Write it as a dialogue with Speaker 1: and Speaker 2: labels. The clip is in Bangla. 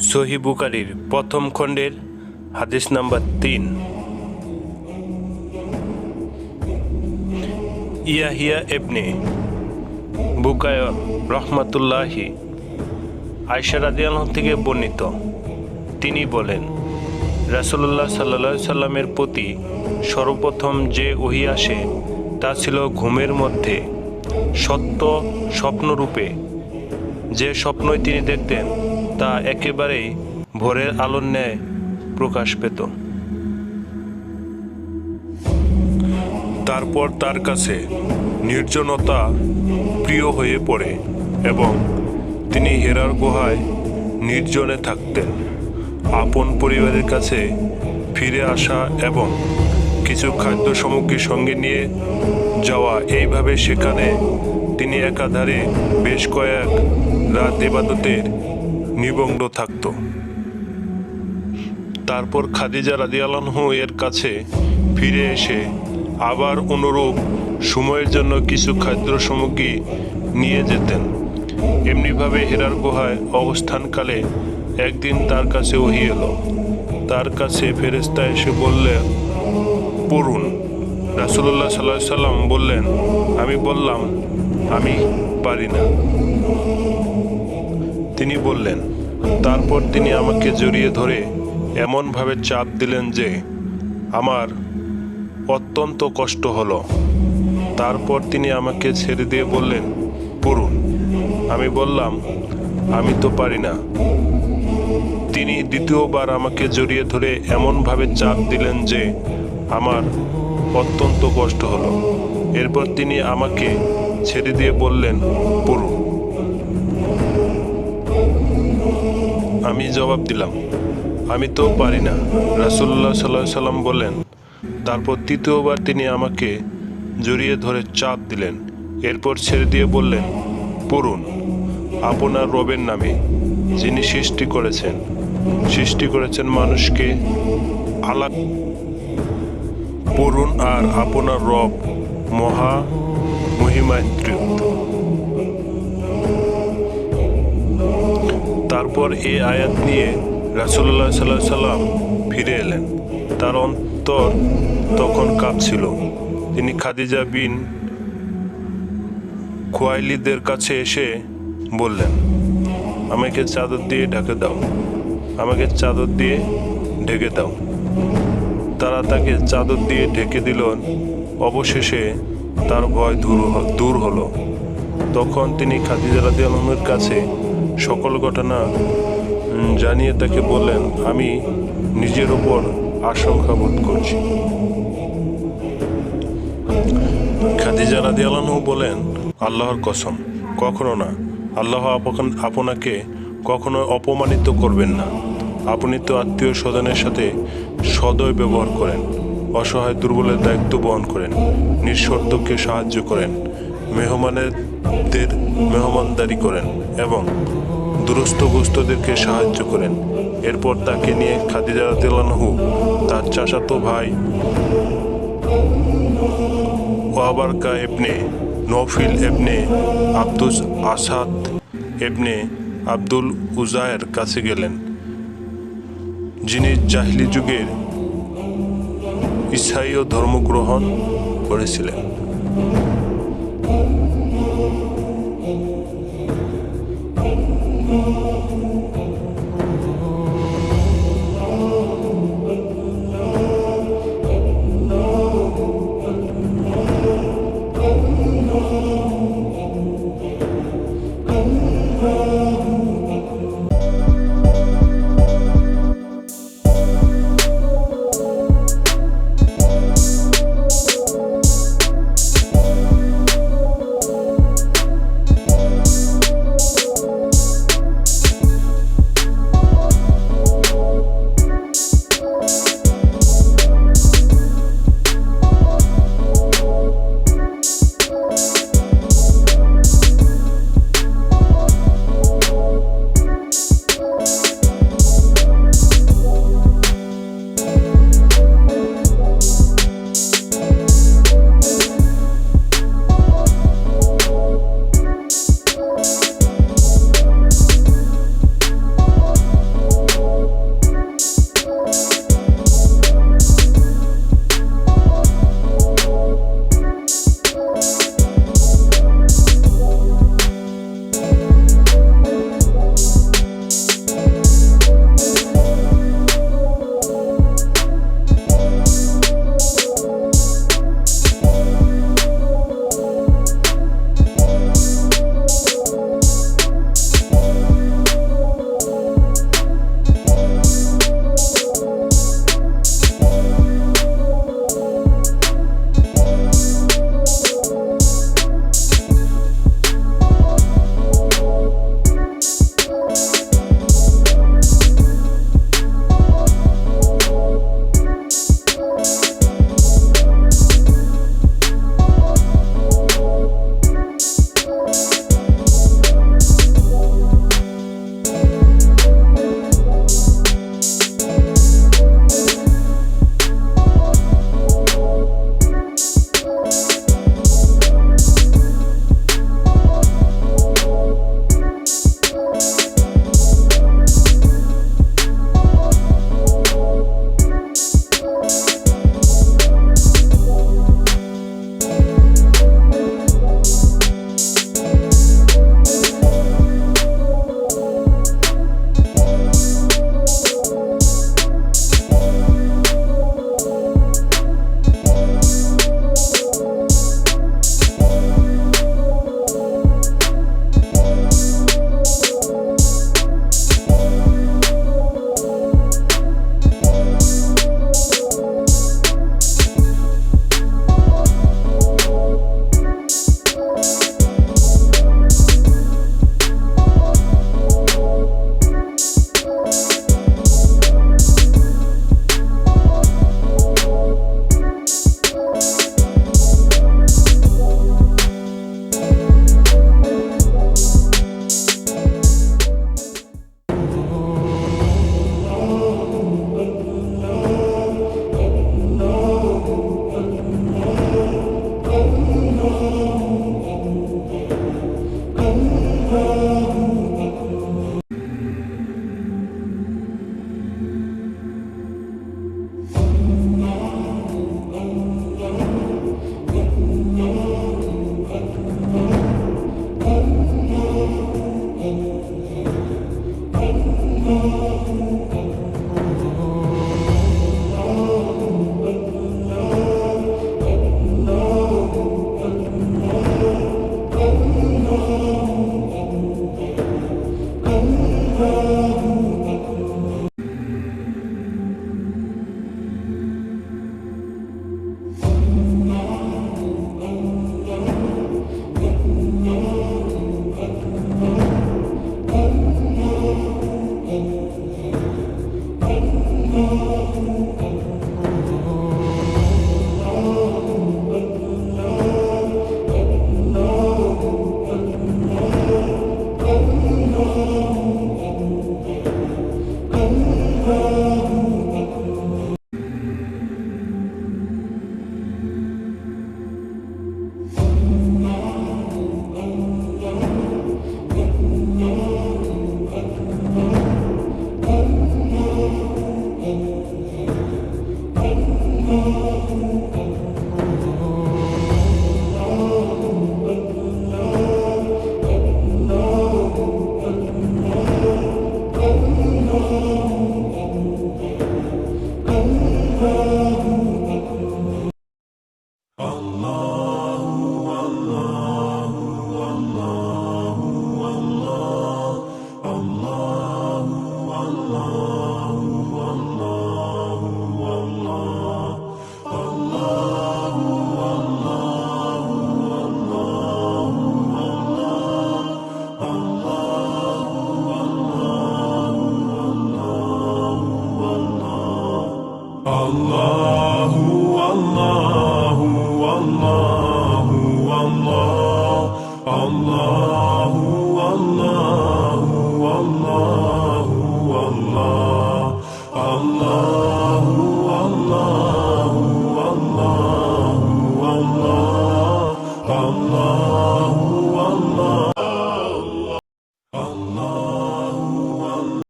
Speaker 1: সহিহ বুখারীর প্রথম খণ্ডের হাদিস নাম্বার ৩। ইয়াহিয়া ইবনে বুকায়র রাহমাতুল্লাহি আয়েশা রাদিয়াল্লাহু থেকে বর্ণিত, তিনি বলেন, রাসূলুল্লাহ সাল্লাল্লাহু আলাইহি সাল্লামের প্রতি সর্বপ্রথম যে ওহী আসে তা ছিল ঘুমের মধ্যে সত্য স্বপ্নরূপে। যে স্বপ্নই তিনি দেখতেন তা একেবারেই ভোরের আলোর ন্যায় প্রকাশ পেত। তারপর তার কাছে নির্জনতা প্রিয় হয়ে পড়ে এবং তিনি হেরার গুহায় নির্জনে থাকতেন। আপন পরিবারের কাছে ফিরে আসা এবং কিছু খাদ্য সামগ্রী সঙ্গে নিয়ে যাওয়া, এইভাবে সেখানে তিনি একাধারে বেশ কয়েক রাত ইবাদতের নিমগ্ন থাকত। তারপর খাদিজা রাদিয়াল্লাহু এর কাছে ফিরে এসে আবার অনুরূপ সময়ের জন্য কিছু খাদ্য সামগ্রী নিয়ে যেতেন। এমনিভাবে হেরার গুহায় অবস্থানকালে একদিন তার কাছে ওহী এলো। তার কাছে ফেরেশতা এসে বললে, পড়ুন। রাসূলুল্লাহ সাল্লাল্লাহু আলাইহি সাল্লাম বললেন, আমি বললাম, আমি পারি না। তিনি বললেন, তারপর তিনি আমাকে জড়িয়ে ধরে এমনভাবে চাপ দিলেন যে আমার অত্যন্ত কষ্ট হলো। তারপর তিনি আমাকে ছেড়ে দিয়ে বললেন, পড়ুন। আমি বললাম, আমি তো পারি না। তিনি দ্বিতীয়বার আমাকে জড়িয়ে ধরে এমনভাবে চাপ দিলেন যে আমার অত্যন্ত কষ্ট হলো। এরপর তিনি আমাকে ছেড়ে দিয়ে বললেন, পড়ুন। আমি জবাব দিলাম, আমি তো পারি না। রাসূলুল্লাহ সাল্লাল্লাহু আলাইহি সাল্লাম বললেন, তারপর তৃতীয়বার তিনি আমাকে জড়িয়ে ধরে চাপ দিলেন। এরপর ছেড়ে দিয়ে বললেন, পড়ুন। আপনার রবের নামে, যিনি সৃষ্টি করেছেন মানুষকে আলাপ, পড়ুন। আর আপনার রব মহা মহিমান্বিত। তারপর এই আয়াত নিয়ে রাসূলুল্লাহ সাল্লাল্লাহু আলাইহি সাল্লাম ফিরে এলেন। তার অন্তর তখন কাঁপছিল। তিনি খাদিজা বিন খুয়াইলিদের কাছে এসে বললেন, আমাকে চাদর দিয়ে ঢেকে দাও, আমাকে চাদর দিয়ে ঢেকে দাও। তারা তাকে চাদর দিয়ে ঢেকে দিল। অবশেষে তার ভয় দূর হলো। তখন তিনি খাদিজা রাদিয়াল্লাহুর কাছে সকল ঘটনা জানিয়ে তাকে বললেন, আমি নিজের ওপর আশঙ্কা বোধ করছি। খাদিজা রাদিয়াল্লাহু বলেন, আল্লাহর কসম, কখনো না। আল্লাহ আপনাকে কখনো অপমানিত করবেন না। আপনি তো আত্মীয় স্বজনের সাথে সদয় ব্যবহার করেন, অসহায় দুর্বলের দায়িত্ব বহন করেন, নিঃস্বার্থকে সাহায্য করেন, মেহমানদের মেহমানদারি করেন এবং দুরস্তগ্রস্তদেরকে সাহায্য করেন। এরপর তাকে নিয়ে খাদিজা রাদিয়াল্লাহু তার চাচাতো ভাই ওয়াবারকা ইবনে নওফিল ইবনে আব্দুস আসাদ ইবনে আব্দুল উজায়ের কাছে গেলেন, যিনি জাহিলি যুগের ঈসাইয় ধর্ম গ্রহণ করেছিলেন।